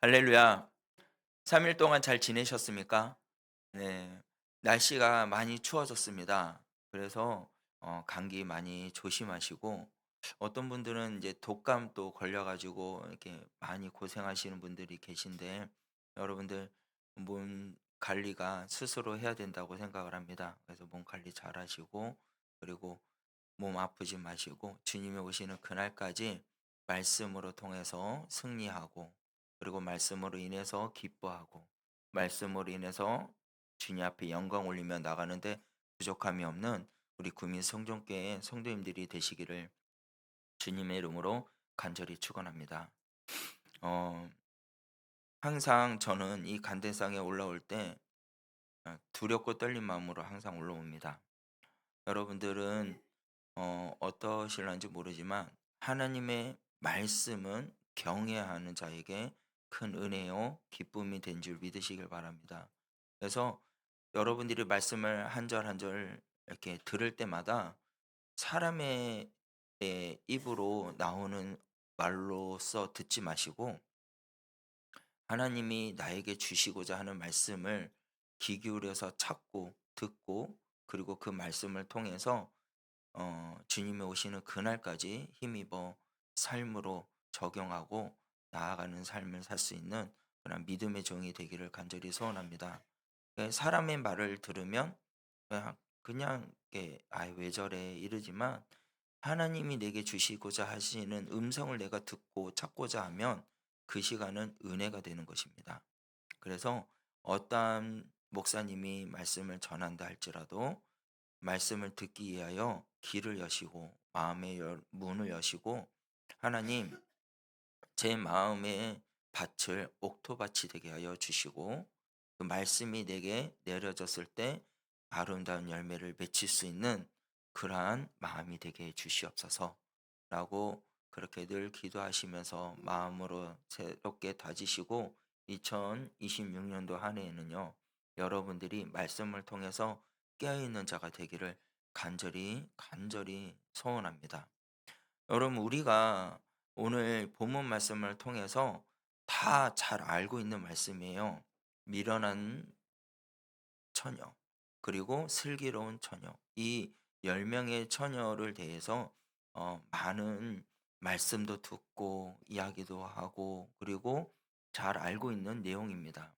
할렐루야. 3일 동안 잘 지내셨습니까? 네. 날씨가 많이 추워졌습니다. 그래서 감기 많이 조심하시고, 어떤 분들은 이제 독감도 걸려 가지고 이렇게 많이 고생하시는 분들이 계신데, 여러분들 몸 관리가 스스로 해야 된다고 생각을 합니다. 그래서 몸 관리 잘 하시고, 그리고 몸 아프지 마시고 주님이 오시는 그날까지 말씀으로 통해서 승리하고, 그리고 말씀으로 인해서 기뻐하고, 말씀으로 인해서 주님 앞에 영광 올리며 나가는데 부족함이 없는 우리 구민 성전교회 성도님들이 되시기를 주님의 이름으로 간절히 축원합니다. 어 항상 저는 이 간대상에 올라올 때 두렵고 떨린 마음으로 항상 올라옵니다. 여러분들은 어떠실런지 모르지만 하나님의 말씀은 경외하는 자에게 큰 은혜요 기쁨이 된 줄 믿으시길 바랍니다. 그래서 여러분들이 말씀을 한 절 한 절 이렇게 들을 때마다 사람의 입으로 나오는 말로써 듣지 마시고, 하나님이 나에게 주시고자 하는 말씀을 귀 기울여서 찾고 듣고, 그리고 그 말씀을 통해서 주님이 오시는 그날까지 힘입어 삶으로 적용하고 나아가는 삶을 살 수 있는 그런 믿음의 종이 되기를 간절히 소원합니다. 사람의 말을 들으면 그냥 이렇게 '아 왜 저래?' 이러지만, 하나님이 내게 주시고자 하시는 음성을 내가 듣고 찾고자 하면 그 시간은 은혜가 되는 것입니다. 그래서 어떠한 목사님이 말씀을 전한다 할지라도 말씀을 듣기 위하여 귀를 여시고 마음의 문을 여시고, 하나님, 제 마음의 밭을 옥토밭이 되게 하여 주시고, 그 말씀이 내게 내려졌을 때 아름다운 열매를 맺힐 수 있는 그러한 마음이 되게 해 주시옵소서라고 그렇게 늘 기도하시면서 마음으로 새롭게 다지시고, 2026년도 한 해에는요 여러분들이 말씀을 통해서 깨어있는 자가 되기를 간절히 간절히 소원합니다. 여러분, 우리가 오늘 본문 말씀을 통해서 다 잘 알고 있는 말씀이에요. 미련한 처녀, 그리고 슬기로운 처녀, 이 10명의 처녀를 대해서 많은 말씀도 듣고 이야기도 하고, 그리고 잘 알고 있는 내용입니다.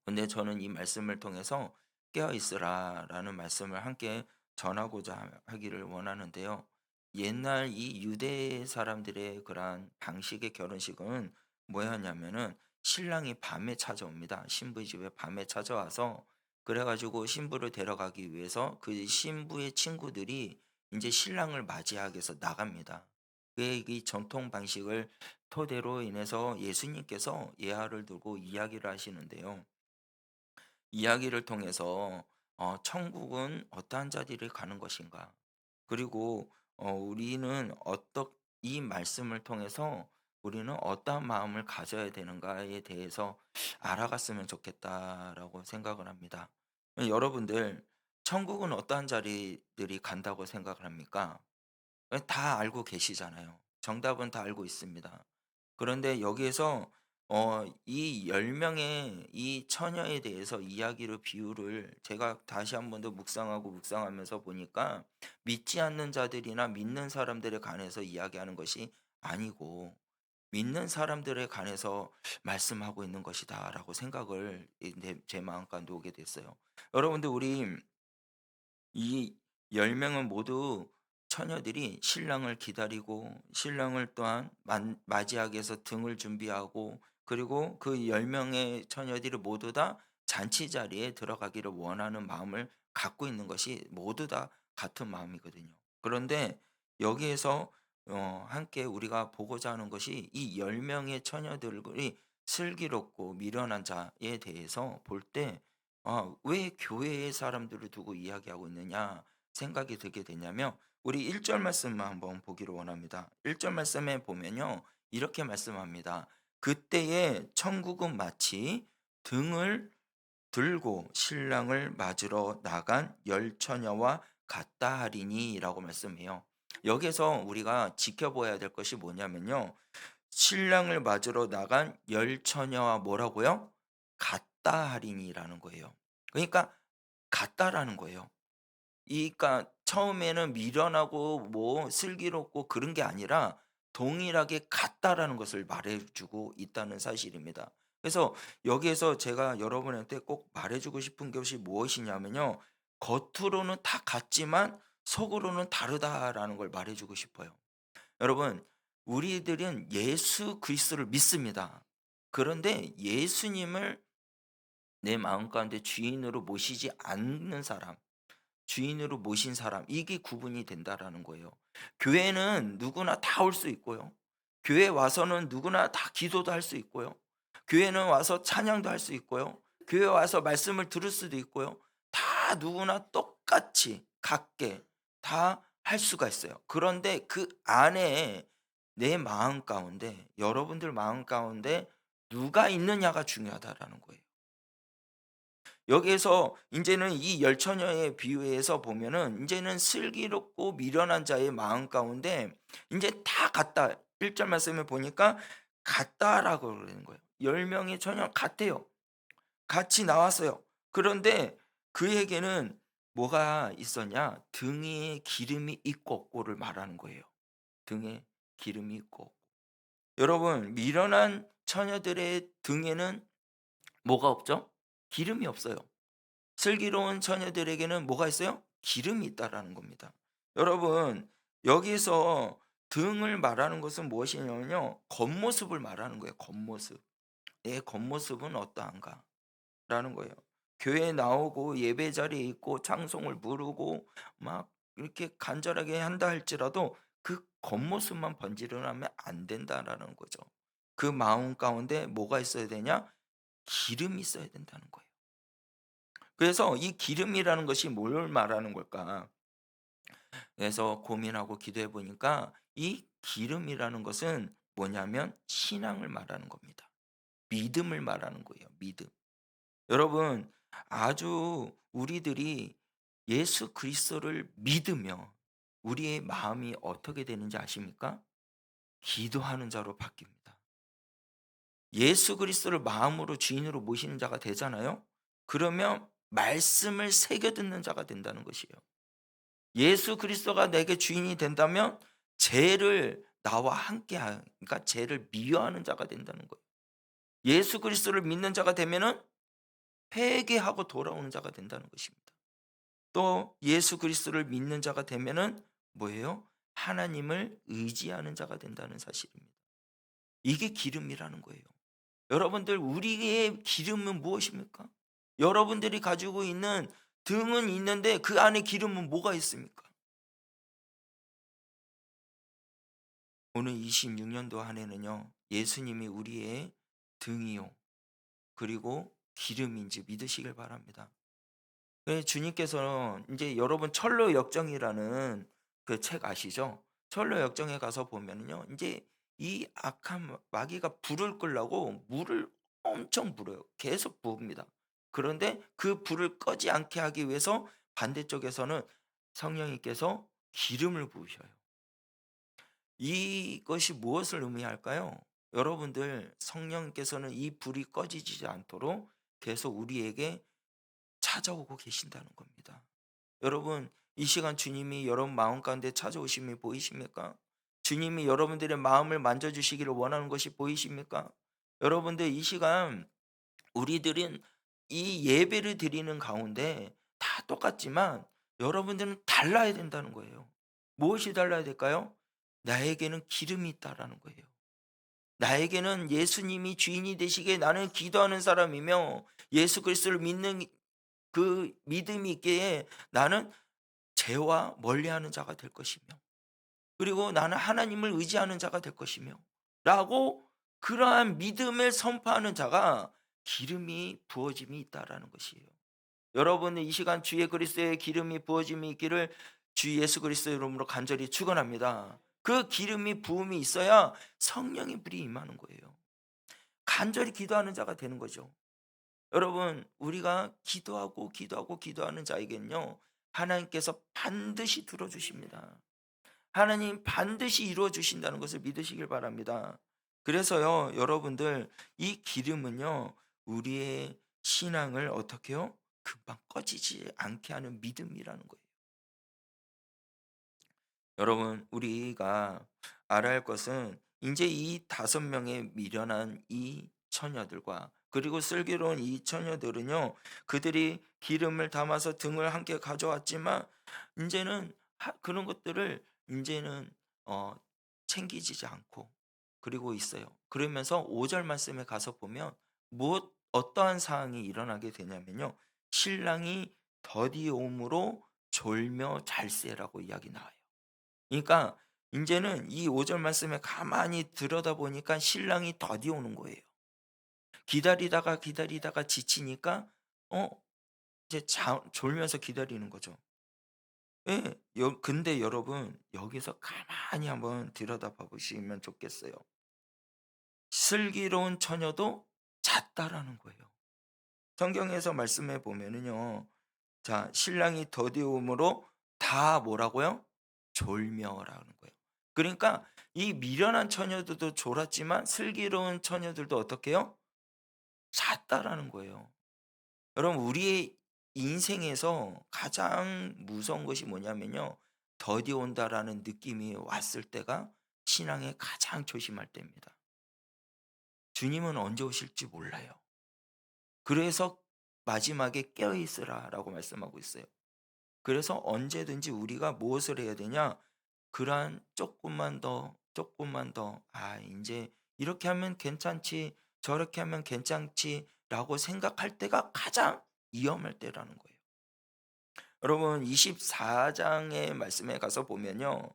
근데 저는 이 말씀을 통해서 깨어 있으라라는 말씀을 함께 전하고자 하기를 원하는데요. 옛날 이 유대 사람들의 그러한 방식의 결혼식은 뭐였냐면은 신랑이 밤에 찾아옵니다. 신부의 집에 밤에 찾아와서, 그래가지고 신부를 데려가기 위해서 그 신부의 친구들이 이제 신랑을 맞이하기 위해서 나갑니다. 그이 전통 방식을 토대로 인해서 예수님께서 예화를 두고 이야기를 하시는데요. 이야기를 통해서 천국은 어떠한 자들이 가는 것인가? 그리고 우리는 이 말씀을 통해서 우리는 어떠한 마음을 가져야 되는가에 대해서 알아갔으면 좋겠다라고 생각을 합니다. 여러분들, 천국은 어떠한 자리들이 간다고 생각을 합니까? 다 알고 계시잖아요. 정답은 다 알고 있습니다. 그런데 여기에서 이 10 명의 이 처녀에 대해서 이야기를 비유를 제가 다시 한 번 더 묵상하고 묵상하면서 보니까, 믿지 않는 자들이나 믿는 사람들에 관해서 이야기하는 것이 아니고 믿는 사람들에 관해서 말씀하고 있는 것이다라고 생각을 제 마음가운데 오게 됐어요. 여러분들, 우리 이 10 명은 모두 처녀들이 신랑을 기다리고, 신랑을 또한 맞이하기 위해서 등을 준비하고, 그리고 그 10 명의 처녀들이 모두 다 잔치 자리에 들어가기를 원하는 마음을 갖고 있는 것이 모두 다 같은 마음이거든요. 그런데 여기에서 함께 우리가 보고자 하는 것이, 이 10 명의 처녀들이 슬기롭고 미련한 자에 대해서 볼때 '왜 교회의 사람들을 두고 이야기하고 있느냐.' 생각이 들게 되냐면, 우리 1절 말씀만 한번 보기를 원합니다. 1절 말씀에 보면요, 이렇게 말씀합니다. "그때에 천국은 마치 등을 들고 신랑을 맞으러 나간 열 처녀와 같다 하리니"라고 말씀해요. 여기에서 우리가 지켜봐야 될 것이 뭐냐면요, 신랑을 맞으러 나간 열 처녀와 뭐라고요? 같다 하리니라는 거예요. 그러니까 같다라는 거예요. 그러니까 처음에는 미련하고 뭐 슬기롭고 그런 게 아니라 동일하게 같다라는 것을 말해 주고 있다는 사실입니다. 그래서 여기에서 제가 여러분한테 꼭 말해 주고 싶은 것이 무엇이냐면요. 겉으로는 다 같지만 속으로는 다르다라는 걸 말해 주고 싶어요. 여러분, 우리들은 예수 그리스도를 믿습니다. 그런데 예수님을 내 마음 가운데 주인으로 모시지 않는 사람, 주인으로 모신 사람, 이게 구분이 된다라는 거예요. 교회는 누구나 다 올 수 있고요. 교회 와서는 누구나 다 기도도 할 수 있고요. 교회는 와서 찬양도 할 수 있고요. 교회 와서 말씀을 들을 수도 있고요. 다 누구나 똑같이 같게 다 할 수가 있어요. 그런데 그 안에 내 마음 가운데, 여러분들 마음 가운데 누가 있느냐가 중요하다라는 거예요. 여기에서 인제는 이 열처녀의 비유에서 보면은 인제는 슬기롭고 미련한 자의 마음 가운데 인제 다 같다. 1절 말씀에 보니까 같다라고 그러는 거예요. 10 명의 처녀 같아요. 같이 나왔어요. 그런데 그에게는 뭐가 있었냐? 등에 기름이 있고 없고를 말하는 거예요. 등에 기름이 있고 없고. 여러분, 미련한 처녀들의 등에는 뭐가 없죠? 기름이 없어요. 슬기로운 처녀들에게는 뭐가 있어요? 기름이 있다라는 겁니다. 여러분, 여기서 등을 말하는 것은 무엇이냐면요. 겉모습을 말하는 거예요. 겉모습. 내 겉모습은 어떠한가? 라는 거예요. 교회에 나오고 예배 자리에 있고 찬송을 부르고 막 이렇게 간절하게 한다 할지라도 그 겉모습만 번지르르하면 안 된다라는 거죠. 그 마음 가운데 뭐가 있어야 되냐? 기름이 있어야 된다는 거예요. 그래서 이 기름이라는 것이 뭘 말하는 걸까? 그래서 고민하고 기도해 보니까 이 기름이라는 것은 뭐냐면 신앙을 말하는 겁니다. 믿음을 말하는 거예요. 믿음. 여러분, 아주 우리들이 예수 그리스도를 믿으며 우리의 마음이 어떻게 되는지 아십니까? 기도하는 자로 바뀝니다. 예수 그리스도를 마음으로 주인으로 모시는 자가 되잖아요. 그러면 말씀을 새겨 듣는 자가 된다는 것이에요. 예수 그리스도가 내게 주인이 된다면 죄를 나와 함께 그러니까 죄를 미워하는 자가 된다는 거예요. 예수 그리스도를 믿는 자가 되면은 회개하고 돌아오는 자가 된다는 것입니다. 또 예수 그리스도를 믿는 자가 되면은 뭐예요? 하나님을 의지하는 자가 된다는 사실입니다. 이게 기름이라는 거예요. 여러분들, 우리의 기름은 무엇입니까? 여러분들이 가지고 있는 등은 있는데 그 안에 기름은 뭐가 있습니까? 오늘 26년도 한 해는요. 예수님이 우리의 등이요. 그리고 기름인지 믿으시길 바랍니다. 그 주님께서는 이제 여러분 철로 역정이라는 그 책 아시죠? 철로 역정에 가서 보면은요. 인제 이 악한 마귀가 불을 끌려고 물을 엄청 불어요. 계속 부읍니다. 그런데 그 불을 꺼지 않게 하기 위해서 반대쪽에서는 성령님께서 기름을 부으셔요. 이것이 무엇을 의미할까요? 여러분들, 성령께서는 이 불이 꺼지지 않도록 계속 우리에게 찾아오고 계신다는 겁니다. 여러분, 이 시간 주님이 여러분 마음 가운데 찾아오심이 보이십니까? 주님이 여러분들의 마음을 만져주시기를 원하는 것이 보이십니까? 여러분들, 이 시간 우리들은 이 예배를 드리는 가운데 다 똑같지만 여러분들은 달라야 된다는 거예요. 무엇이 달라야 될까요? 나에게는 기름이 있다라는 거예요. 나에게는 예수님이 주인이 되시기에 나는 기도하는 사람이며 예수 그리스도를 믿는 그 믿음이 있기에 나는 죄와 멀리하는 자가 될 것이며 그리고 나는 하나님을 의지하는 자가 될 것이며 라고 그러한 믿음을 선포하는 자가 기름이 부어짐이 있다라는 것이에요. 여러분, 이 시간 주의 그리스도의 기름이 부어짐이 있기를 주 예수 그리스도의 이름으로 간절히 축원합니다. 그 기름이 부음이 있어야 성령의 불이 임하는 거예요. 간절히 기도하는 자가 되는 거죠. 여러분, 우리가 기도하고 기도하고 기도하는 자에겐요. 하나님께서 반드시 들어주십니다. 하나님 반드시 이루어 주신다는 것을 믿으시길 바랍니다. 그래서요, 여러분들, 이 기름은요, 우리의 신앙을 어떻게 요? 금방 꺼지지 않게 하는 믿음이라는 거예요. 여러분, 우리가 알아야 할 것은 이제 이 5명의 미련한 이 처녀들과 그리고 슬기로운 이 처녀들은요, 그들이 기름을 담아서 등을 함께 가져왔지만 인제는 그런 것들을 인제는 어 챙기지 않고 그리고 있어요. 그러면서 5절 말씀에 가서 보면 무엇 어떠한 상황이 일어나게 되냐면요. 신랑이 더디옴으로 졸며 잘세라고 이야기 나와요. 그러니까 인제는 이 5절 말씀에 가만히 들여다보니까 신랑이 더디 오는 거예요. 기다리다가, 기다리다가 지치니까 어 이제 자 졸면서 기다리는 거죠. 예. 근데 여러분, 여기서 가만히 한번 들여다봐 보시면 좋겠어요. 슬기로운 처녀도 잤다라는 거예요. 성경에서 말씀해 보면은요. 자, 신랑이 더디움으로 다 뭐라고요? 졸며라는 거예요. 그러니까 이 미련한 처녀들도 졸았지만 슬기로운 처녀들도 어떻게 해요? 잤다라는 거예요. 여러분, 우리의 인생에서 가장 무서운 것이 뭐냐면요. 더디 온다라는 느낌이 왔을 때가 신앙에 가장 조심할 때입니다. 주님은 언제 오실지 몰라요. 그래서 마지막에 깨어 있으라라고 말씀하고 있어요. 그래서 언제든지 우리가 무엇을 해야 되냐? 그러한 조금만 더, 조금만 더, 아, 이제 이렇게 하면 괜찮지, 저렇게 하면 괜찮지라고 생각할 때가 가장 위험할 때라는 거예요. 여러분, 24장의 말씀에 가서 보면요.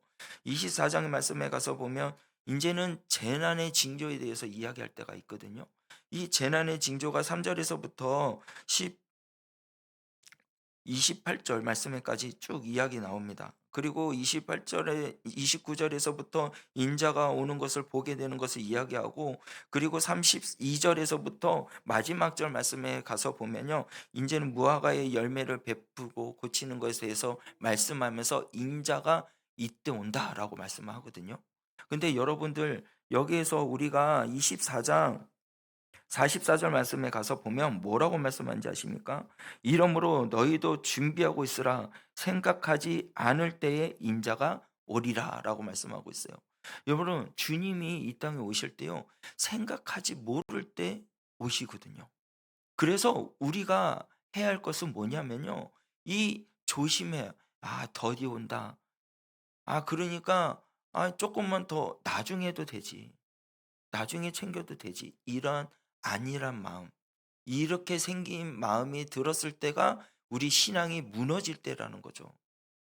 24장의 말씀에 가서 보면 이제는 재난의 징조에 대해서 이야기할 때가 있거든요. 이 재난의 징조가 3절에서부터 28절 말씀에까지 쭉 이야기 나옵니다. 그리고 28절에 29절에서부터 인자가 오는 것을 보게 되는 것을 이야기하고, 그리고 32절에서부터 마지막 절 말씀에 가서 보면요. 인제는 무화과의 열매를 베푸고 고치는 것에 대해서 말씀하면서 인자가 이때 온다라고 말씀하거든요. 근데 여러분들, 여기에서 우리가 24장 44절 말씀에 가서 보면 뭐라고 말씀하는지 아십니까? 이러므로 너희도 준비하고 있으라, 생각하지 않을 때에 인자가 오리라라고 말씀하고 있어요. 여러분, 주님이 이 땅에 오실 때요. 생각하지 모를 때 오시거든요. 그래서 우리가 해야 할 것은 뭐냐면요. 이 조심해. 아, 더디 온다. 아, 그러니까 조금만 더 나중에 해도 되지. 나중에 챙겨도 되지. 이런 안일한 마음, 이렇게 생긴 마음이 들었을 때가 우리 신앙이 무너질 때라는 거죠.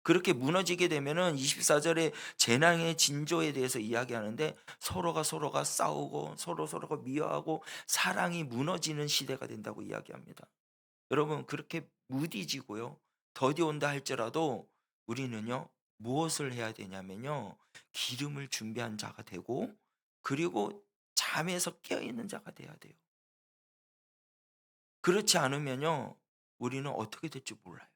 그렇게 무너지게 되면은 24절에 재난의 징조에 대해서 이야기하는데 서로가 싸우고 서로가 미워하고 사랑이 무너지는 시대가 된다고 이야기합니다. 여러분, 그렇게 무디지고요. 더디 온다 할지라도 우리는요. 무엇을 해야 되냐면요. 기름을 준비한 자가 되고 그리고 잠에서 깨어 있는 자가 돼야 돼요. 그렇지 않으면요. 우리는 어떻게 될지 몰라요.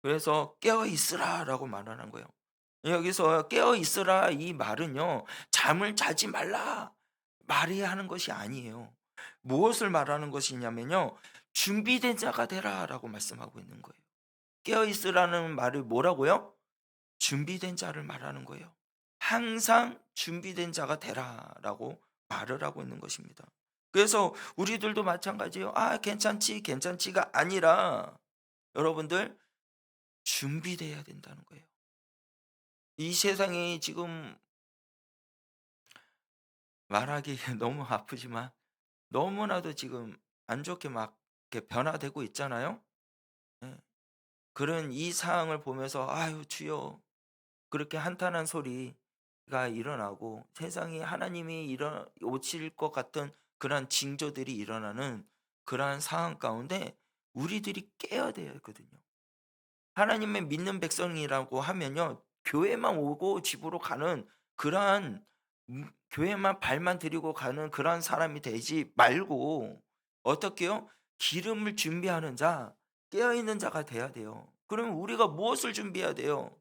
그래서 "깨어 있으라."라고 말하는 거예요. 여기서 "깨어 있으라." 이 말은요. 잠을 자지 말라 말해야 하는 것이 아니에요. 무엇을 말하는 것이냐면요. "준비된 자가 되라."라고 말씀하고 있는 거예요. 깨어 있으라는 말을 뭐라고요? 준비된 자를 말하는 거예요. "항상 준비된 자가 되라."라고 말을 하고 있는 것입니다. 그래서 우리들도 마찬가지예요. "아, 괜찮지, 괜찮지."가 아니라 여러분들 준비돼야 된다는 거예요. 이 세상이 지금 말하기 너무 아프지만 너무나도 지금 안 좋게 막 이렇게 변화되고 있잖아요. 예. 그런 이 상황을 보면서 '아유 주여.' 그렇게 한탄한 소리가 일어나고 세상에 하나님이 오실 것 같은 그러한 징조들이 일어나는 그러한 상황 가운데 우리들이 깨어야 되거든요. 하나님의 믿는 백성이라고 하면요. 교회만 오고 집으로 가는 그러한 교회만 발만 들이고 가는 그러한 사람이 되지 말고 어떻게요? 기름을 준비하는 자, 깨어 있는 자가 돼야 돼요. 그러면 우리가 무엇을 준비해야 돼요?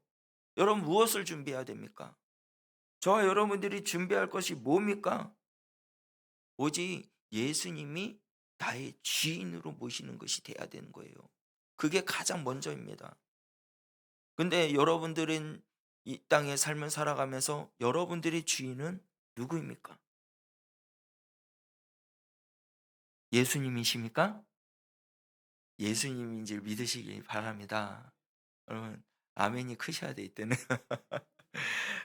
여러분, 무엇을 준비해야 됩니까? 저와 여러분들이 준비할 것이 뭡니까? 오직 예수님이 나의 주인으로 모시는 것이 돼야 되는 거예요. 그게 가장 먼저입니다. 근데 여러분들은 이 땅의 삶을 살아가면서 여러분들의 주인은 누구입니까? 예수님이십니까? 예수님인 줄 믿으시기 바랍니다. 여러분, 아멘이 크셔야 돼 이때는.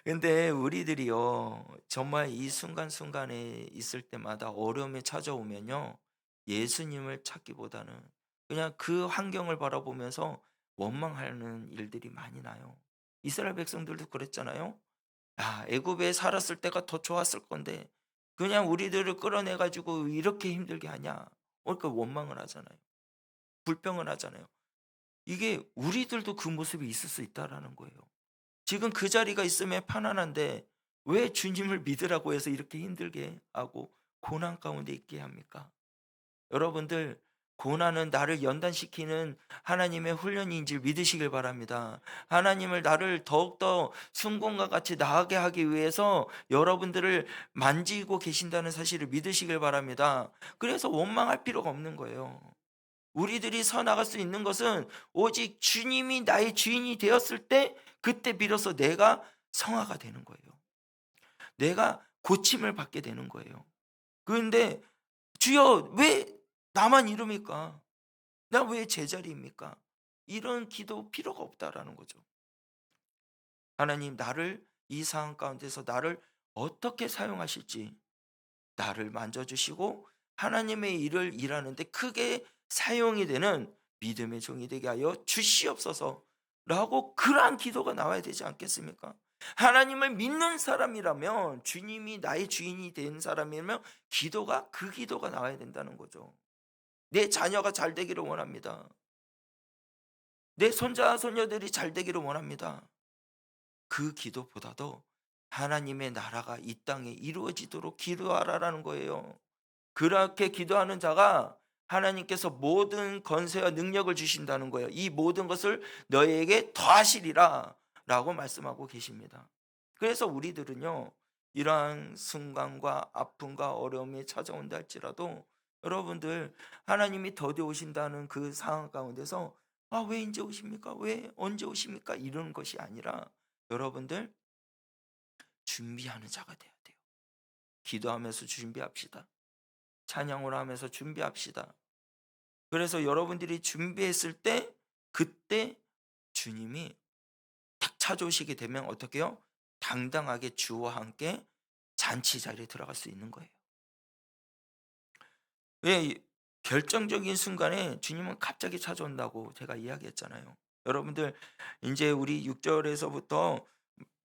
근데 우리들이요, 정말 이 순간순간에 있을 때마다 어려움이 찾아오면요, 예수님을 찾기보다는 그냥 그 환경을 바라보면서 원망하는 일들이 많이 나요. 이스라엘 백성들도 그랬잖아요. 야, 애굽에 살았을 때가 더 좋았을 건데 그냥 우리들을 끌어내 가지고 이렇게 힘들게 하냐. 그러니까 원망을 하잖아요. 불평을 하잖아요. 이게 우리들도 그 모습이 있을 수 있다라는 거예요. 지금 그 자리가 있으면 편안한데 왜 주님을 믿으라고 해서 이렇게 힘들게 하고 고난 가운데 있게 합니까? 여러분들, 고난은 나를 연단시키는 하나님의 훈련인 줄 믿으시길 바랍니다. 하나님을 나를 더욱더 순공과 같이 나아가게 하기 위해서 여러분들을 만지고 계신다는 사실을 믿으시길 바랍니다. 그래서 원망할 필요가 없는 거예요. 우리들이 서 나갈 수 있는 것은 오직 주님이 나의 주인이 되었을 때 그때 비로소 내가 성화가 되는 거예요. 내가 고침을 받게 되는 거예요. 그런데 주여 왜 나만 이럽니까? 나 왜 제자리입니까? 이런 기도 필요가 없다라는 거죠. 하나님, 나를 이 상황 가운데서 나를 어떻게 사용하실지 나를 만져주시고 하나님의 일을 일하는데 크게 사용이 되는 믿음의 종이 되게 하여 주시옵소서 라고 그러한 기도가 나와야 되지 않겠습니까? 하나님을 믿는 사람이라면, 주님이 나의 주인이 된 사람이라면 기도가 그 기도가 나와야 된다는 거죠. 내 자녀가 잘 되기를 원합니다. 내 손자 손녀들이 잘 되기를 원합니다. 그 기도보다도 하나님의 나라가 이 땅에 이루어지도록 기도하라라는 거예요. 그렇게 기도하는 자가 하나님께서 모든 권세와 능력을 주신다는 거예요. 이 모든 것을 너희에게 더하시리라 라고 말씀하고 계십니다. 그래서 우리들은요, 이러한 순간과 아픔과 어려움이 찾아온다 할지라도 여러분들, 하나님이 더디 오신다는 그 상황 가운데서 아, 왜 이제 오십니까? 왜 언제 오십니까? 이런 것이 아니라 여러분들, 준비하는 자가 돼야 돼요. 기도하면서 준비합시다. 찬양을 하면서 준비합시다. 그래서 여러분들이 준비했을 때 그때 주님이 딱 찾아오시게 되면 어떻게 해요? 당당하게 주와 함께 잔치 자리에 들어갈 수 있는 거예요. 왜 결정적인 순간에 주님은 갑자기 찾아온다고 제가 이야기했잖아요. 여러분들, 이제 우리 6절에서부터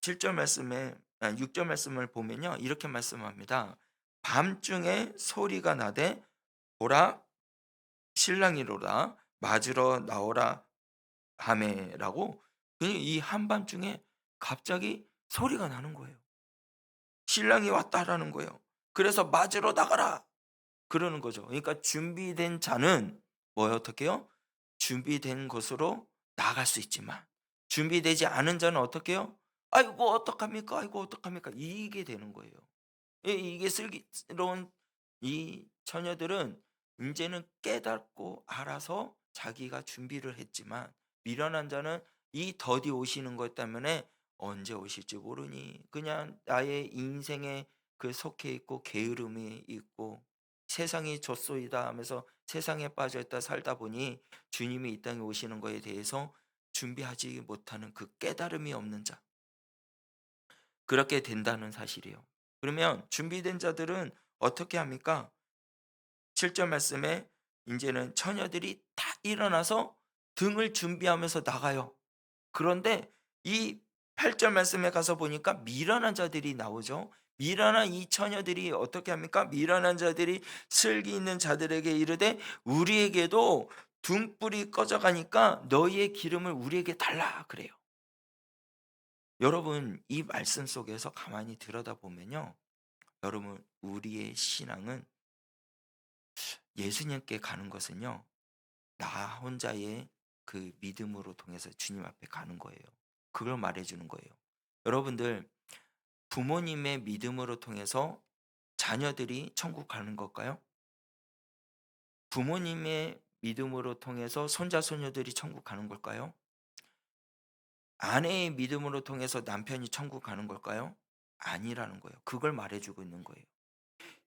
7절 말씀에 6절 말씀을 보면요. 이렇게 말씀합니다. 밤중에 소리가 나되 보라 신랑이로다 맞으러 나오라 하매라고, 이 한밤중에 갑자기 소리가 나는 거예요. 신랑이 왔다라는 거예요. 그래서 맞으러 나가라 그러는 거죠. 그러니까 준비된 자는 뭐예요? 어떻게 해요? 준비된 것으로 나갈 수 있지만 준비되지 않은 자는 어떻게 해요? 아이고 어떡합니까? 아이고 어떡합니까? 이게 되는 거예요. 이게 슬기로운 이 처녀들은 이제는 깨닫고 알아서 자기가 준비를 했지만, 미련한 자는 이 더디 오시는 것 때문에 언제 오실지 모르니 그냥 나의 인생에 그 속해 있고 게으름이 있고 세상이 좁소이다 하면서 세상에 빠져 있다 살다 보니 주님이 이 땅에 오시는 것에 대해서 준비하지 못하는 그 깨달음이 없는 자, 그렇게 된다는 사실이에요. 그러면 준비된 자들은 어떻게 합니까? 7절 말씀에 이제는 처녀들이 다 일어나서 등을 준비하면서 나가요. 그런데 이 8절 말씀에 가서 보니까 미련한 자들이 나오죠. 미련한 이 처녀들이 어떻게 합니까? 미련한 자들이 슬기 있는 자들에게 이르되 우리에게도 등불이 꺼져가니까 너희의 기름을 우리에게 달라 그래요. 여러분, 이 말씀 속에서 가만히 들여다보면요, 여러분, 우리의 신앙은 예수님께 가는 것은요, 나 혼자의 그 믿음으로 통해서 주님 앞에 가는 거예요. 그걸 말해 주는 거예요. 여러분들, 부모님의 믿음으로 통해서 자녀들이 천국 가는 걸까요? 부모님의 믿음으로 통해서 손자 손녀들이 천국 가는 걸까요? 아내의 믿음으로 통해서 남편이 천국 가는 걸까요? 아니라는 거예요. 그걸 말해 주고 있는 거예요.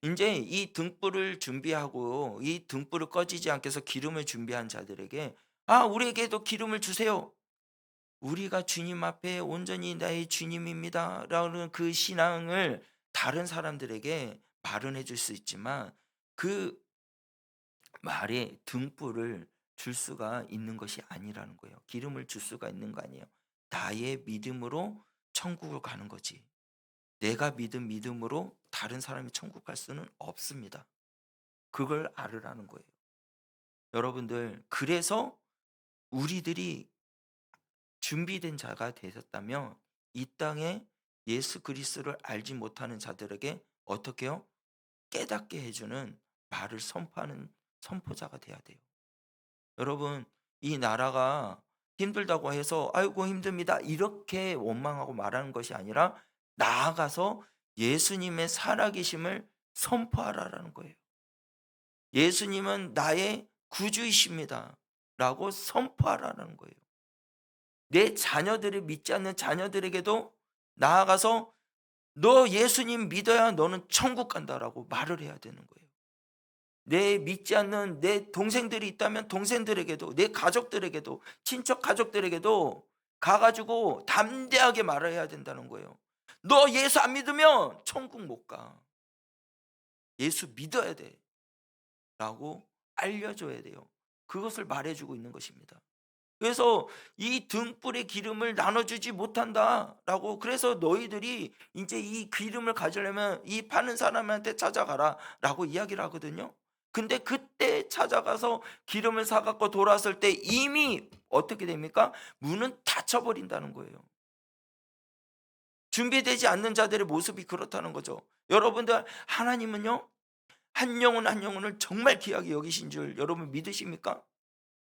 인제 이 등불을 준비하고 이 등불을 꺼지지 않게 해서 기름을 준비한 자들에게 "아 우리에게도 기름을 주세요. 우리가 주님 앞에 온전히 나의 주님입니다."라는 그 신앙을 다른 사람들에게 말은 해줄 수 있지만 그 말에 등불을 줄 수가 있는 것이 아니라는 거예요. 기름을 줄 수가 있는 거 아니에요. 나의 믿음으로 천국을 가는 거지. 내가 믿은 믿음으로 다른 사람이 천국 갈 수는 없습니다. 그걸 알으라는 거예요. 여러분들, 그래서 우리들이 준비된 자가 되셨다면 이 땅에 예수 그리스도를 알지 못하는 자들에게 어떻게 요 깨닫게 해주는 말을 선포하는 선포자가 돼야 돼요. 여러분, 이 나라가 힘들다고 해서 "아이고 힘듭니다." 이렇게 원망하고 말하는 것이 아니라 나아가서 예수님의 살아계심을 선포하라라는 거예요. "예수님은 나의 구주이십니다." 라고 선포하라는 거예요. 내 자녀들을 믿지 않는 자녀들에게도 나아가서 "너 예수님 믿어야 너는 천국 간다."라고 말을 해야 되는 거예요. 내 믿지 않는 내 동생들이 있다면 동생들에게도, 내 가족들에게도, 친척 가족들에게도 가 가지고 담대하게 말을 해야 된다는 거예요. "너 예수 안 믿으면 천국 못 가. 예수 믿어야 돼."라고 알려줘야 돼요. 그것을 말해 주고 있는 것입니다. 그래서 "이 등불의 기름을 나눠주지 못한다."라고, 그래서 "너희들이 인제 이 기름을 가지려면 이 파는 사람한테 찾아가라."라고 이야기를 하거든요. 근데 그때 찾아가서 기름을 사 갖고 돌아왔을 때 이미 어떻게 됩니까? 문은 닫혀 버린다는 거예요. 준비되지 않는 자들의 모습이 그렇다는 거죠. 여러분들, 하나님은요, 한 영혼 한 영혼을 정말 귀하게 여기신 줄 여러분 믿으십니까?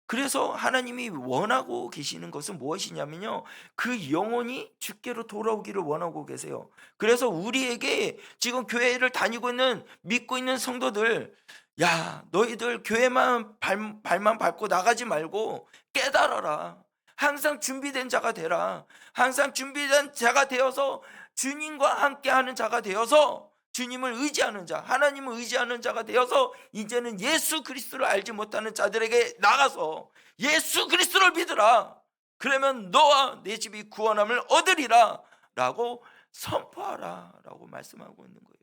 그래서 하나님이 원하고 계시는 것은 무엇이냐면요, 그 영혼이 주께로 돌아오기를 원하고 계세요. 그래서 우리에게 지금 교회를 다니고 있는 믿고 있는 성도들, 야 너희들 교회만 발만 밟고 나가지 말고 깨달아라. 항상 준비된 자가 되라. 항상 준비된 자가 되어서 주님과 함께하는 자가 되어서 주님을 의지하는 자, 하나님을 의지하는 자가 되어서 이제는 예수 그리스도를 알지 못하는 자들에게 나가서 예수 그리스도를 믿으라. 그러면 너와 내 집이 구원함을 얻으리라. 라고 선포하라. 라고 말씀하고 있는 거예요.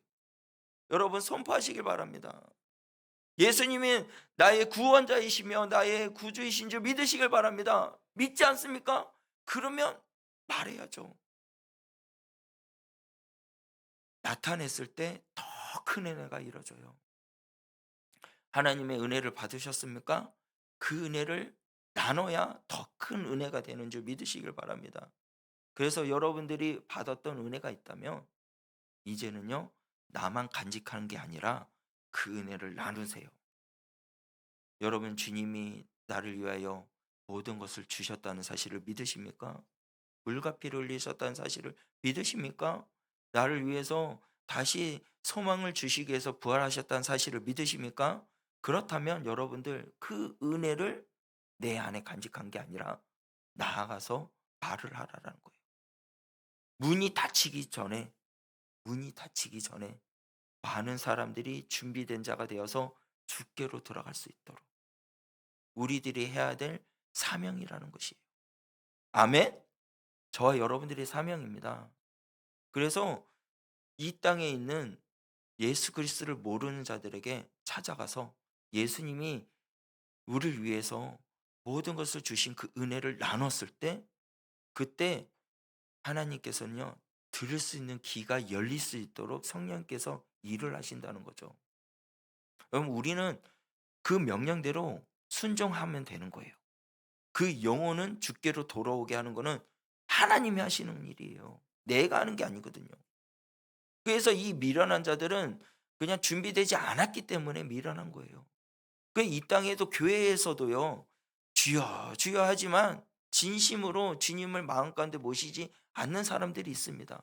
여러분, 선포하시길 바랍니다. 예수님이 나의 구원자이시며 나의 구주이신 줄 믿으시길 바랍니다. 믿지 않습니까? 그러면 말해야죠. 나타냈을 때 더 큰 은혜가 이루어져요. 하나님의 은혜를 받으셨습니까? 그 은혜를 나눠야 더 큰 은혜가 되는 줄 믿으시길 바랍니다. 그래서 여러분들이 받았던 은혜가 있다면 이제는요, 나만 간직하는 게 아니라 그 은혜를 나누세요. 여러분, 주님이 나를 위하여 모든 것을 주셨다는 사실을 믿으십니까? 물과 피를 흘리셨다는 사실을 믿으십니까? 나를 위해서 다시 소망을 주시기 위해서 부활하셨다는 사실을 믿으십니까? 그렇다면 여러분들, 그 은혜를 내 안에 간직한 게 아니라 나아가서 말을 하라라는 거예요. 문이 닫히기 전에, 문이 닫히기 전에 많은 사람들이 준비된 자가 되어서 주께로 들어갈 수 있도록 우리들이 해야 될 사명이라는 것이에요. 아멘? 저와 여러분들의 사명입니다. 그래서 이 땅에 있는 예수 그리스도를 모르는 자들에게 찾아가서 예수님이 우리를 위해서 모든 것을 주신 그 은혜를 나눴을 때, 그때 하나님께서는요, 들을 수 있는 귀가 열릴 수 있도록 성령께서 일을 하신다는 거죠. 그럼 우리는 그 명령대로 순종하면 되는 거예요. 그 영혼은 주께로 돌아오게 하는 거는 하나님이 하시는 일이에요. 내가 하는 게 아니거든요. 그래서 이 미련한 자들은 그냥 준비되지 않았기 때문에 미련한 거예요. 그 이 땅에도 교회에서도요, 주여 주여 하지만 진심으로 주님을 마음 가운데 모시지 않는 사람들이 있습니다.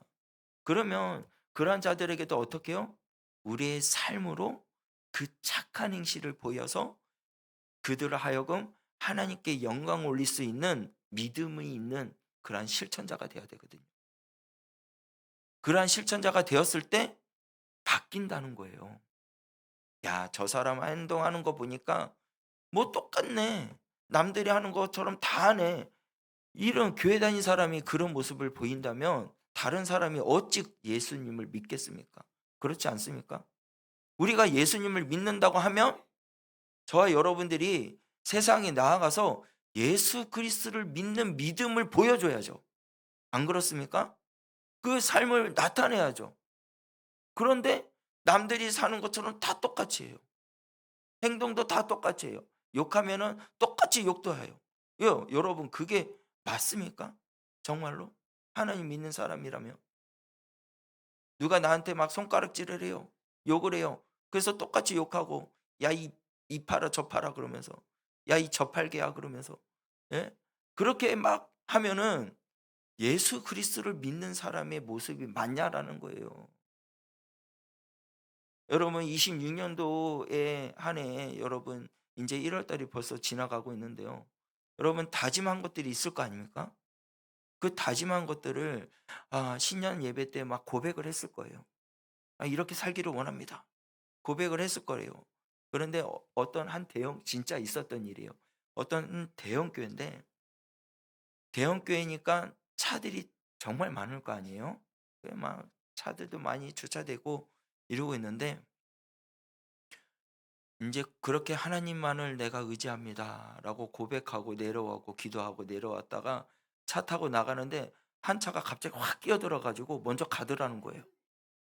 그러면 그러한 자들에게도 어떻게 해요? 우리의 삶으로 그 착한 행실을 보여서 그들을 하여금 하나님께 영광 올릴 수 있는 믿음이 있는 그러한 실천자가 되어야 되거든요. 그러한 실천자가 되었을 때 바뀐다는 거예요. 야, 저 사람 행동하는 거 보니까 뭐 똑같네. 남들이 하는 것처럼 다 하네. 이런 교회 다닌 사람이 그런 모습을 보인다면 다른 사람이 어찌 예수님을 믿겠습니까? 그렇지 않습니까? 우리가 예수님을 믿는다고 하면 저와 여러분들이 세상에 나아가서 예수 그리스도를 믿는 믿음을 보여줘야죠. 안 그렇습니까? 그 삶을 나타내야죠. 그런데 남들이 사는 것처럼 다 똑같이 해요. 행동도 다 똑같이 해요. 욕하면은 똑같이 욕도 해요. 여러분 그게 맞습니까? 정말로? 하나님 믿는 사람이라면 누가 나한테 막 손가락질을 해요. 욕을 해요. 그래서 똑같이 욕하고 야 이 팔아 저 팔아 그러면서 야 이 저팔계야 그러면서 예? 그렇게 막 하면은 예수 그리스도를 믿는 사람의 모습이 맞냐라는 거예요. 여러분 26년도에 한 해 여러분 인제 1월 달이 벌써 지나가고 있는데요. 여러분 다짐한 것들이 있을 거 아닙니까? 그 다짐한 것들을 신년 예배 때 막 고백을 했을 거예요. 이렇게 살기를 원합니다." 고백을 했을 거예요. 그런데 어떤 한 대형 진짜 있었던 일이에요. 어떤 대형 교회인데 대형 교회니까 차들이 정말 많을 거 아니에요. 막 차들도 많이 주차되고 이러고 있는데 인제 그렇게 "하나님만을 내가 의지합니다."라고 고백하고 내려오고 기도하고 내려왔다가 차 타고 나가는데 한 차가 갑자기 확 끼어들어 가지고 먼저 가더라는 거예요.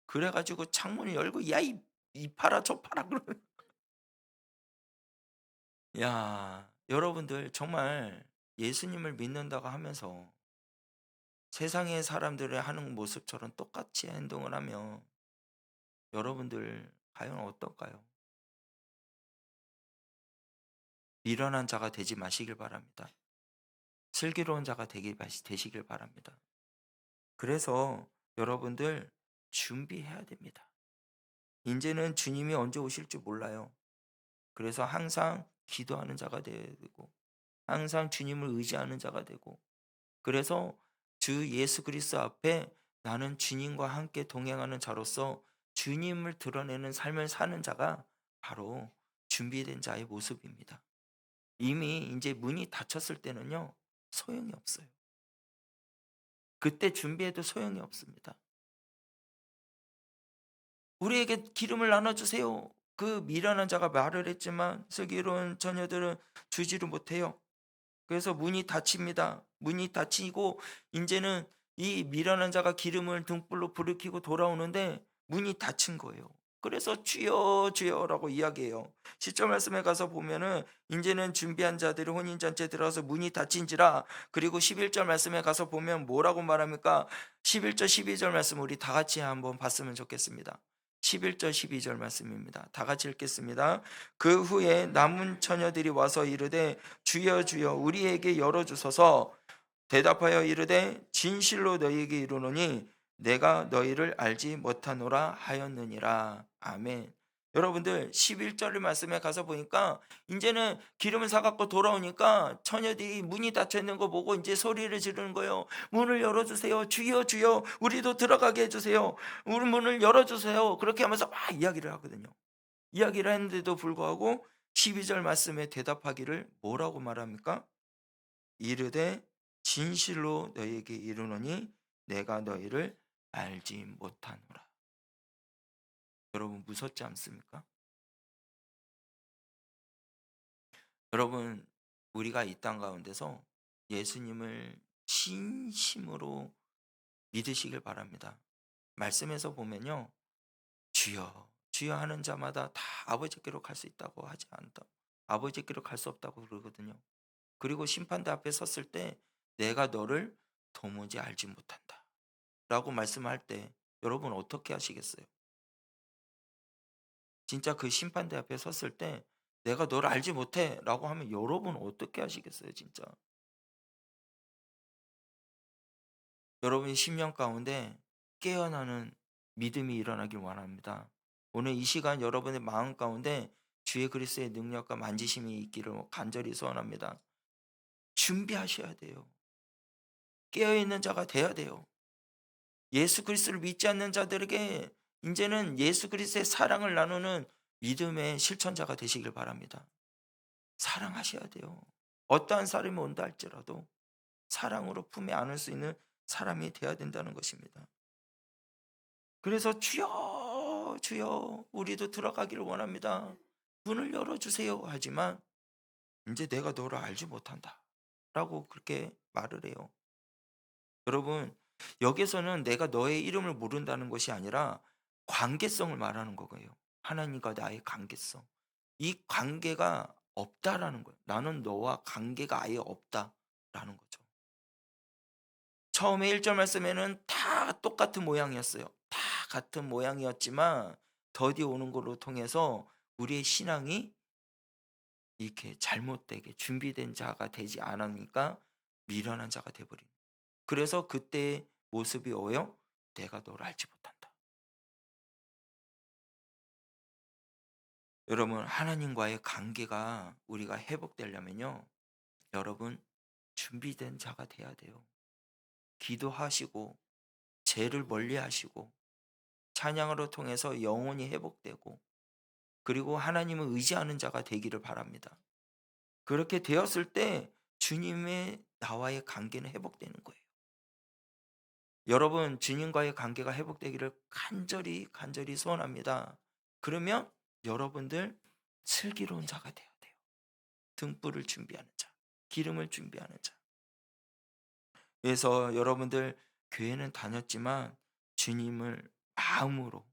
그래 가지고 창문을 열고 "야 이 파라 저 파라." 그러는 야 여러분들 정말 예수님을 믿는다고 하면서 세상의 사람들이 하는 모습처럼 똑같이 행동을 하면 여러분들 과연 어떨까요? 미련한 자가 되지 마시길 바랍니다. 슬기로운 자가 되시길 바랍니다. 그래서 여러분들 준비해야 됩니다. 인제는 주님이 언제 오실 줄 몰라요. 그래서 항상 기도하는 자가 되어야 되고 항상 주님을 의지하는 자가 되고 그래서 주 예수 그리스도 앞에 나는 주님과 함께 동행하는 자로서 주님을 드러내는 삶을 사는 자가 바로 준비된 자의 모습입니다. 이미 인제 문이 닫혔을 때는요 소용이 없어요. 그때 준비해도 소용이 없습니다. "우리에게 기름을 나눠 주세요." 그 미련한 자가 말을 했지만 슬기로운 처녀들은 주지를 못해요. 그래서 문이 닫힙니다. 문이 닫히고 인제는 이 미련한 자가 기름을 등불로 불을 켜고 돌아오는데 문이 닫힌 거예요. 그래서 "주여, 주여"라고 이야기해요. 10절 말씀에 가서 보면은 인제는 준비한 자들이 혼인잔치에 들어가서 문이 닫힌지라 그리고 11절 말씀에 가서 보면 뭐라고 말합니까? 11절 12절 말씀 우리 다 같이 한번 봤으면 좋겠습니다. 11절 12절 말씀입니다. 다 같이 읽겠습니다. 그 후에 남은 처녀들이 와서 이르되 주여 주여 우리에게 열어 주소서 대답하여 이르되 진실로 너희에게 이르노니 내가 너희를 알지 못하노라 하였느니라. 아멘. 여러분들 11절 말씀에 가서 보니까 이제는 기름을 사 갖고 돌아오니까 처녀들이 문이 닫혀 있는 거 보고 이제 소리를 지르는 거예요. 문을 열어 주세요. 주여 주여 우리도 들어가게 해 주세요. 우리 문을 열어 주세요. 그렇게 하면서 막 이야기를 하거든요. 이야기를 했는데도 불구하고 12절 말씀에 대답하기를 뭐라고 말합니까? 이르되 진실로 너희에게 이르노니 내가 너희를 알지 못하노라. 여러분 무섭지 않습니까? 여러분 우리가 이 땅 가운데서 예수님을 진심으로 믿으시길 바랍니다. 말씀에서 보면요. 주여 주여 하는 자마다 다 아버지께로 갈 수 있다고 하지 않다. 아버지께로 갈 수 없다고 그러거든요. 그리고 심판대 앞에 섰을 때 내가 너를 도무지 알지 못한다. 라고 말씀할 때 여러분 어떻게 하시겠어요? 진짜 그 심판대 앞에 섰을 때 내가 너를 알지 못해 라고 하면 여러분 어떻게 하시겠어요, 진짜? 여러분이 10년 가운데 깨어나는 믿음이 일어나길 원합니다. 오늘 이 시간 여러분의 마음 가운데 주의 그리스도의 능력과 만지심이 있기를 간절히 소원합니다. 준비하셔야 돼요. 깨어 있는 자가 돼야 돼요. 예수 그리스도를 믿지 않는 자들에게 이제는 예수 그리스도의 사랑을 나누는 믿음의 실천자가 되시길 바랍니다. 사랑하셔야 돼요. 어떠한 사람이 온다 할지라도 사랑으로 품에 안을 수 있는 사람이 되어야 된다는 것입니다. 그래서 주여 주여 우리도 들어가기를 원합니다. 문을 열어주세요 하지만 이제 내가 너를 알지 못한다 라고 그렇게 말을 해요. 여러분, 여기서는 내가 너의 이름을 모른다는 것이 아니라 관계성을 말하는 거예요. 하나님과 나의 관계성. 이 관계가 없다라는 거예요. 나는 너와 관계가 아예 없다라는 거죠. 처음에 1절 말씀에는 다 똑같은 모양이었어요. 다 같은 모양이었지만 더디 오는 걸로 통해서 우리의 신앙이 이렇게 잘못되게 준비된 자가 되지 않으니까 미련한 자가 돼 버린. 그래서 그때의 모습이 뭐예요? 내가 너를 알지 못한다. 여러분, 하나님과의 관계가 우리가 회복되려면요. 여러분, 준비된 자가 돼야 돼요. 기도하시고 죄를 멀리하시고 찬양으로 통해서 영혼이 회복되고 그리고 하나님을 의지하는 자가 되기를 바랍니다. 그렇게 되었을 때 주님의 나와의 관계는 회복되는 거예요. 여러분, 주님과의 관계가 회복되기를 간절히 소원합니다. 그러면 여러분들 슬기로운 자가 되어야 돼요. 등불을 준비하는 자, 기름을 준비하는 자. 그래서 여러분들 교회는 다녔지만 주님을 마음으로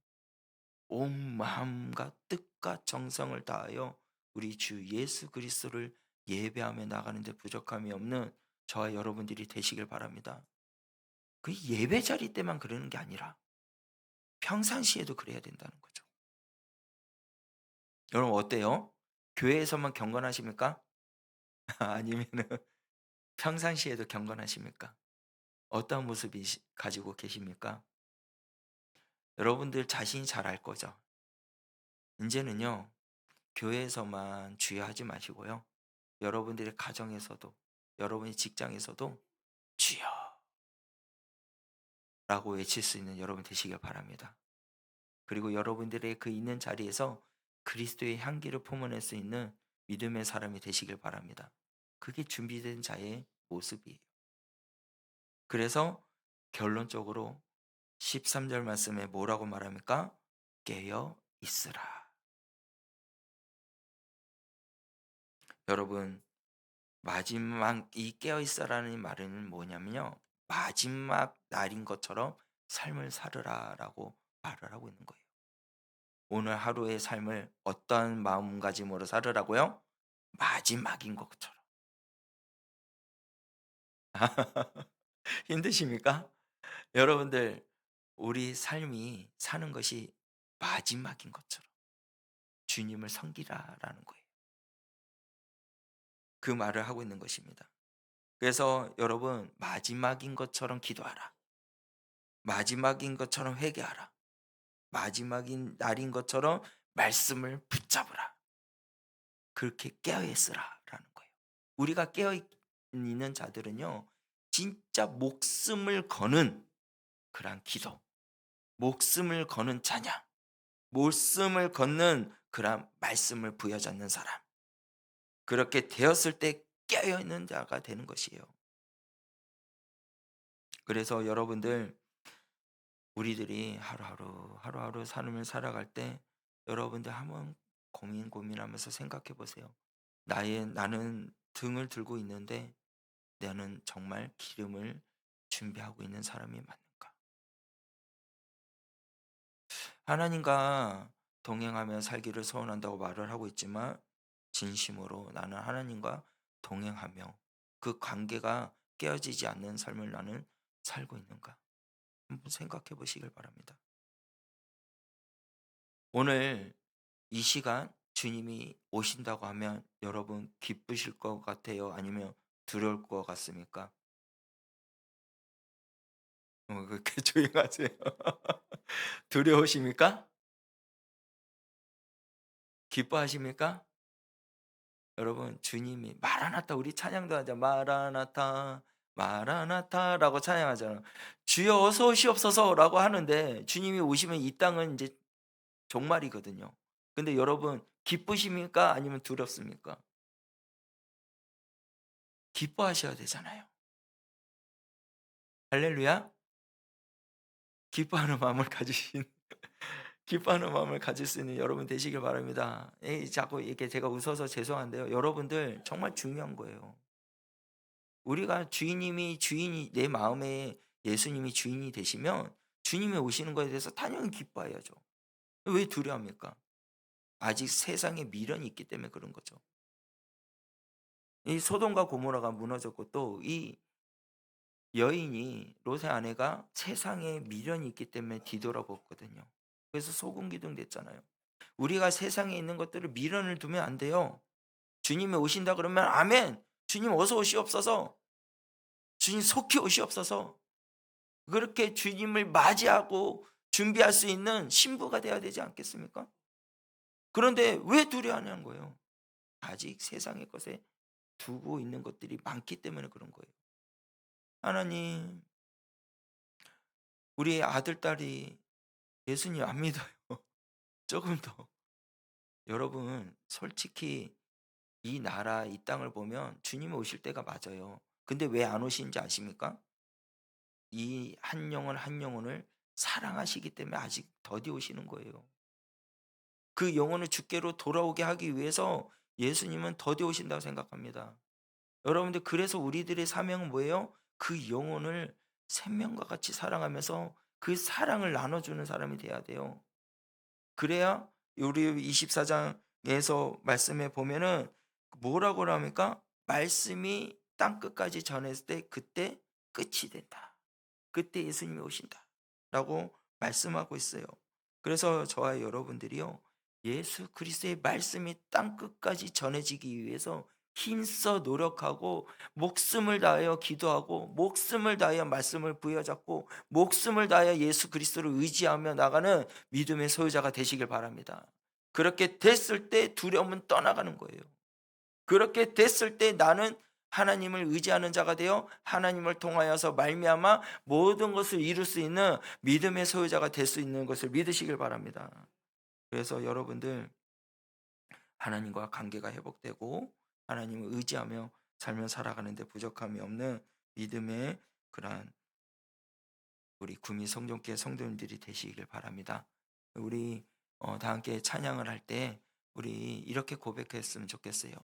온 마음과 뜻과 정성을 다하여 우리 주 예수 그리스도를 예배하며 나가는데 부족함이 없는 저와 여러분들이 되시길 바랍니다. 그 예배 자리 때만 그러는 게 아니라 평상시에도 그래야 된다는 거죠. 여러분 어때요? 교회에서만 경건하십니까? 아니면은 평상시에도 경건하십니까? 어떤 모습이 가지고 계십니까? 여러분들 자신이 잘 알 거죠. 이제는요, 교회에서만 주의하지 마시고요. 여러분들의 가정에서도, 여러분의 직장에서도 주여! 라고 외칠 수 있는 여러분 되시길 바랍니다. 그리고 여러분들의 그 있는 자리에서 그리스도의 향기를 품어낼 수 있는 믿음의 사람이 되시길 바랍니다. 그게 준비된 자의 모습이에요. 그래서 결론적으로 13절 말씀에 뭐라고 말합니까? 깨어 있으라. 여러분, 마지막 이 깨어 있으라는 말은 뭐냐면요. 마지막 날인 것처럼 삶을 살으라라고 말을 하고 있는 거예요. 오늘 하루의 삶을 어떤 마음가짐으로 살으라고요? 마지막인 것처럼. 힘드십니까? 여러분들, 우리 삶이 사는 것이 마지막인 것처럼 주님을 섬기라라는 거예요. 그 말을 하고 있는 것입니다. 그래서 여러분, 마지막인 것처럼 기도하라. 마지막인 것처럼 회개하라. 마지막인 날인 것처럼 말씀을 붙잡으라. 그렇게 깨어 있으라라는 거예요. 우리가 깨어 있는 자들은요. 진짜 목숨을 거는 그러한 기도, 목숨을 거는 찬양, 목숨을 걷는 그러한 말씀을 부여잡는 사람. 그렇게 되었을 때 깨어 있는 자가 되는 것이에요. 그래서 여러분들 우리들이 하루하루 삶을 살아갈 때 여러분들 한번 고민하면서 생각해 보세요. 나는 등을 들고 있는데 나는 정말 기름을 준비하고 있는 사람이 맞는가? 하나님과 동행하며 살기를 소원한다고 말을 하고 있지만 진심으로 나는 하나님과 동행하며 그 관계가 깨어지지 않는 삶을 나는 살고 있는가? 한번 생각해 보시길 바랍니다. 오늘 이 시간 주님이 오신다고 하면 여러분 기쁘실 것 같아요? 아니면 두려울 것 같습니까? 그렇게 조용하세요. 두려우십니까? 기뻐하십니까? 여러분 주님이 마라나타, 우리 찬양도 하자. 마라나타 마라나타라고 찬양하잖아요. 주여 어서 오시옵소서라고 하는데 주님이 오시면 이 땅은 이제 종말이거든요. 근데 여러분 기쁘십니까? 아니면 두렵습니까? 기뻐하셔야 되잖아요. 할렐루야. 기뻐하는 마음을 가지신 기뻐하는 마음을 가질 수 있는 여러분 되시길 바랍니다. 자꾸 이렇게 제가 웃어서 죄송한데요. 여러분들 정말 중요한 거예요. 우리가 주인님이 주인이 내 마음에 예수님이 주인이 되시면 주님이 오시는 것에 대해서 당연히 기뻐해야죠. 왜 두려워합니까? 아직 세상에 미련이 있기 때문에 그런 거죠. 이 소돔과 고모라가 무너졌고 또 이 여인이 롯의 아내가 세상에 미련이 있기 때문에 뒤돌아봤거든요. 그래서 소금 기둥 됐잖아요. 우리가 세상에 있는 것들을 미련을 두면 안 돼요. 주님이 오신다 그러면 아멘. 주님 어서 오시옵소서. 주님 속히 오시옵소서. 그렇게 주님을 맞이하고 준비할 수 있는 신부가 돼야 되지 않겠습니까? 그런데 왜 두려워하는 거예요? 아직 세상의 것에 두고 있는 것들이 많기 때문에 그런 거예요. 하나님, 우리 아들, 딸이 예수님 안 믿어요. 조금 더. 여러분, 솔직히 이 나라, 이 땅을 보면 주님이 오실 때가 맞아요. 근데 왜 안 오시는지 아십니까? 이 한 영혼 한 영혼을 사랑하시기 때문에 아직 더디 오시는 거예요. 그 영혼을 주께로 돌아오게 하기 위해서 예수님은 더디 오신다고 생각합니다. 여러분들 그래서 우리들의 사명은 뭐예요? 그 영혼을 생명과 같이 사랑하면서 그 사랑을 나눠주는 사람이 돼야 돼요. 그래야 우리 24장에서 말씀에 보면은 뭐라고 합니까? 말씀이 땅 끝까지 전했을 때 그때 끝이 된다. 그때 예수님이 오신다. 라고 말씀하고 있어요. 그래서 저와 여러분들이요. 예수 그리스도의 말씀이 땅 끝까지 전해지기 위해서 힘써 노력하고 목숨을 다하여 기도하고 목숨을 다하여 말씀을 부여잡고 목숨을 다하여 예수 그리스도를 의지하며 나가는 믿음의 소유자가 되시길 바랍니다. 그렇게 됐을 때 두려움은 떠나가는 거예요. 그렇게 됐을 때 나는 하나님을 의지하는 자가 되어 하나님을 통하여서 말미암아 모든 것을 이룰 수 있는 믿음의 소유자가 될 수 있는 것을 믿으시길 바랍니다. 그래서 여러분들 하나님과 관계가 회복되고 하나님을 의지하며 삶을 살아가는데 부족함이 없는 믿음의 그러한 우리 구미 성전교회 성도님들이 되시길 바랍니다. 우리 다 함께 찬양을 할 때 우리 이렇게 고백했으면 좋겠어요.